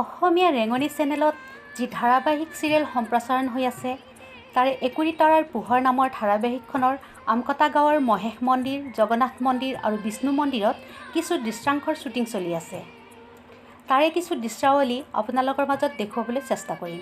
অসমীয়া ৰেঙনি চেনেলত যি ধাৰাবাহিক চিৰিয়েল সম্প্ৰচাৰণ হৈ আছে তাৰে একুৰি তৰাৰ পোহৰ নামৰ ধাৰাবাহিকখনৰ আমকটা গাঁৱৰ মহেশ মন্দিৰ, জগন্নাথ মন্দিৰ আৰু বিষ্ণু মন্দিৰত কিছু দৃশ্যাংশৰ শ্বুটিং চলি আছে। তাৰে কিছু দৃশ্যাৱলী আপোনালোকৰ মাজত দেখুৱাবলৈ চেষ্টা কৰিম।